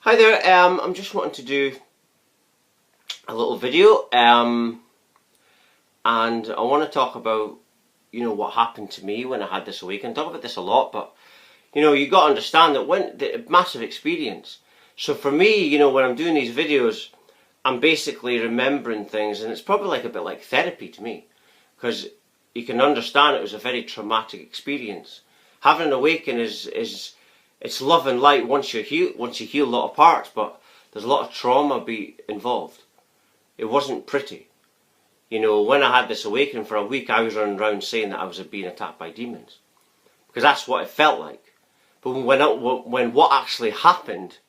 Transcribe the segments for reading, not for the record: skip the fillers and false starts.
Hi there, I'm just wanting to do a little video and I want to talk about, what happened to me when I had this awakening. I talk about this a lot, but, you got to understand that when the massive experience. So for me, when I'm doing these videos, I'm basically remembering things, and it's probably like a bit like therapy to me, because you can understand it was a very traumatic experience. Having an awakening is it's love and light once you heal a lot of parts, but there's a lot of trauma involved. It wasn't pretty. When I had this awakening for a week, I was running around saying that I was being attacked by demons, because that's what it felt like. But when what actually happened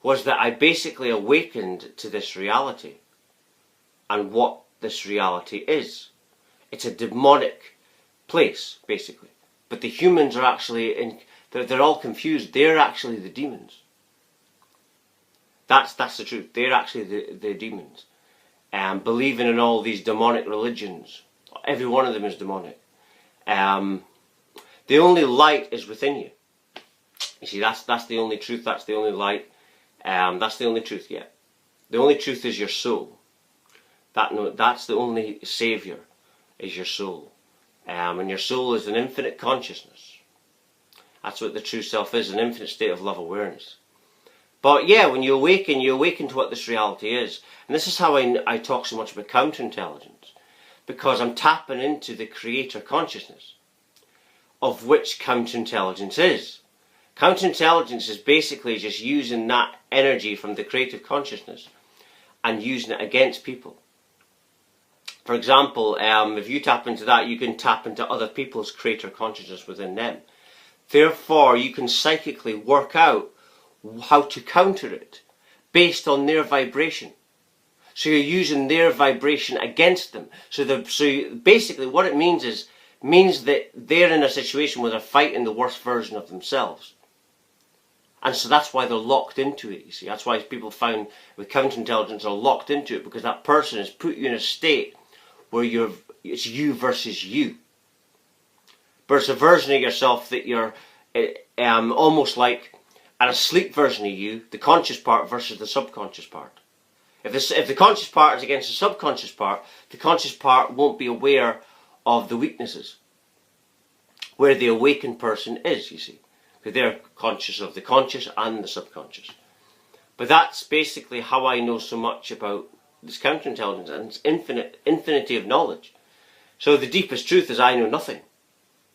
was that I basically awakened to this reality, and what this reality is. It's a demonic place, basically. But the humans are actually they're all confused. They're actually the demons. That's the truth. They're actually the demons. Believing in all these demonic religions. Every one of them is demonic. The only light is within you. You see, that's the only truth. That's the only light. That's the only truth yet. The only truth is your soul. That's the only saviour, is your soul. And your soul is an infinite consciousness. That's what the true self is, an infinite state of love awareness. But yeah, when you awaken to what this reality is. And this is how I talk so much about counterintelligence. Because I'm tapping into the creator consciousness, of which counterintelligence is. Counterintelligence is basically just using that energy from the creative consciousness and using it against people. For example, if you tap into that, you can tap into other people's creator consciousness within them. Therefore, you can psychically work out how to counter it based on their vibration. So you're using their vibration against them. So basically what it means that they're in a situation where they're fighting the worst version of themselves. And so that's why they're locked into it, you see. That's why people found with counterintelligence are locked into it, because that person has put you in a state where it's you versus you. But it's a version of yourself that you're almost like an asleep version of you, the conscious part versus the subconscious part. If the conscious part is against the subconscious part, the conscious part won't be aware of the weaknesses. Where the awakened person is, you see. Because they're conscious of the conscious and the subconscious. But that's basically how I know so much about this counterintelligence and its infinity of knowledge. So the deepest truth is I know nothing.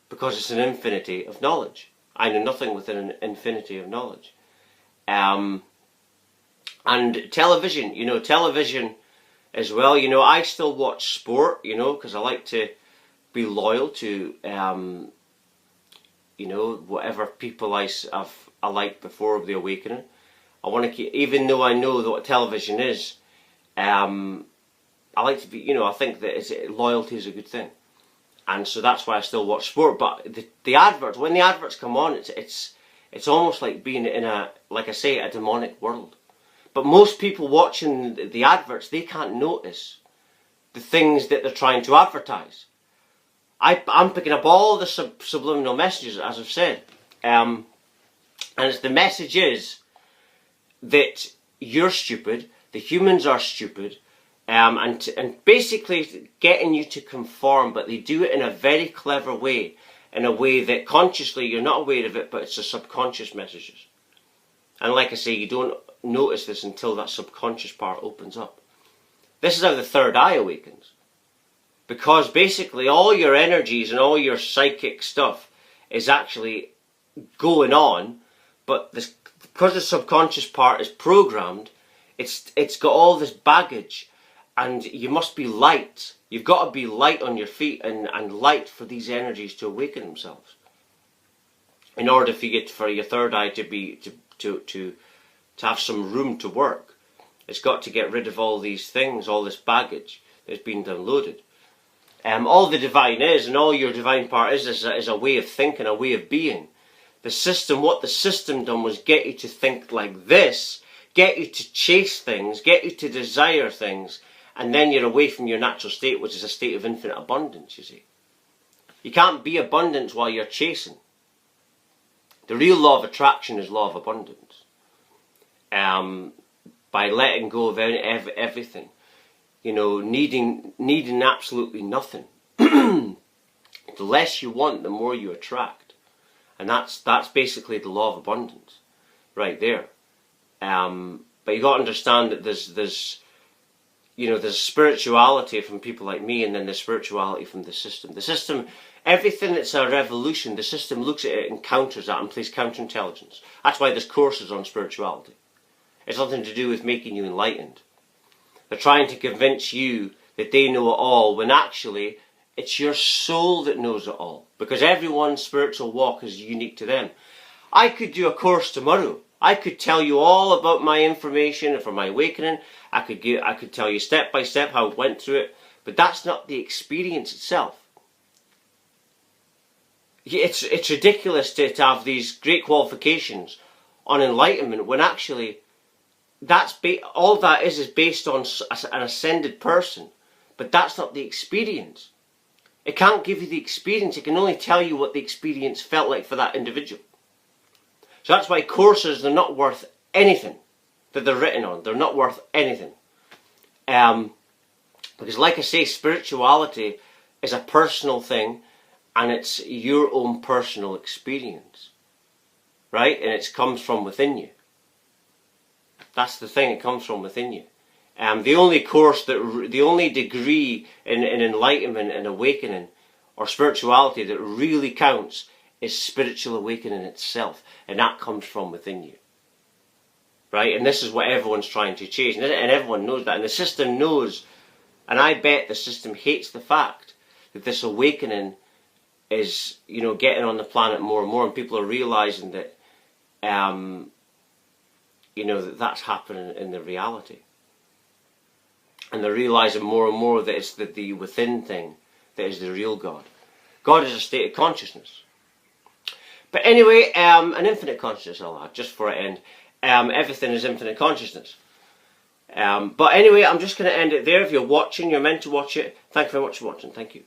Because it's an infinity of knowledge. I know nothing within an infinity of knowledge. And television, television as well. I still watch sport, because I like to be loyal to, whatever people I liked before the awakening. I want to keep, even though I know what television is, I like to be, I think that loyalty is a good thing. And so that's why I still watch sport. But the adverts, when the adverts come on, it's almost like being in a demonic world. But most people watching the adverts, they can't notice the things that they're trying to advertise. I'm picking up all the subliminal messages, as I've said. And the message is that you're stupid, the humans are stupid, and basically getting you to conform, but they do it in a very clever way, in a way that consciously you're not aware of it, but it's the subconscious messages. And like I say, you don't notice this until that subconscious part opens up. This is how the third eye awakens. Because basically all your energies and all your psychic stuff is actually going on, but because the subconscious part is programmed, it's got all this baggage. And you must be light. You've got to be light on your feet and light for these energies to awaken themselves. In order for your third eye to have some room to work, it's got to get rid of all these things, all this baggage that's been downloaded. All the divine is, and all your divine part is a way of thinking, a way of being. What the system done was get you to think like this, get you to chase things, get you to desire things. And then you're away from your natural state, which is a state of infinite abundance, you see. You can't be abundant while you're chasing. The real law of attraction is law of abundance. by letting go of everything, you know, needing absolutely nothing. The less you want, the more you attract, and that's basically the law of abundance, right there. But you got to understand that there's spirituality from people like me, and then there's spirituality from the system. The system, everything that's a revolution, the system looks at it and counters that and plays counterintelligence. That's why there's courses on spirituality. It's nothing to do with making you enlightened. They're trying to convince you that they know it all, when actually it's your soul that knows it all. Because everyone's spiritual walk is unique to them. I could do a course tomorrow. I could tell you all about my information for my awakening. I could tell you step by step how I went through it. But that's not the experience itself. It's ridiculous to have these great qualifications on enlightenment when actually all that is based on an ascended person. But that's not the experience. It can't give you the experience. It can only tell you what the experience felt like for that individual. So that's why courses, they're not worth anything that they're written on. They're not worth anything. Because like I say, spirituality is a personal thing, and it's your own personal experience. Right? And it comes from within you. That's the thing, it comes from within you. The only degree in enlightenment and awakening or spirituality that really counts is spiritual awakening itself, and that comes from within you. Right? And this is what everyone's trying to chase, and everyone knows that, and the system knows, and I bet the system hates the fact that this awakening is, you know, getting on the planet more and more, and people are realizing that, you know, that's happening in the reality. And they're realizing more and more that it's the within thing that is the real God. God is a state of consciousness. But anyway, an infinite consciousness, I'll add, just for an end. Everything is infinite consciousness. But anyway, I'm just going to end it there. If you're watching, you're meant to watch it. Thank you very much for watching. Thank you.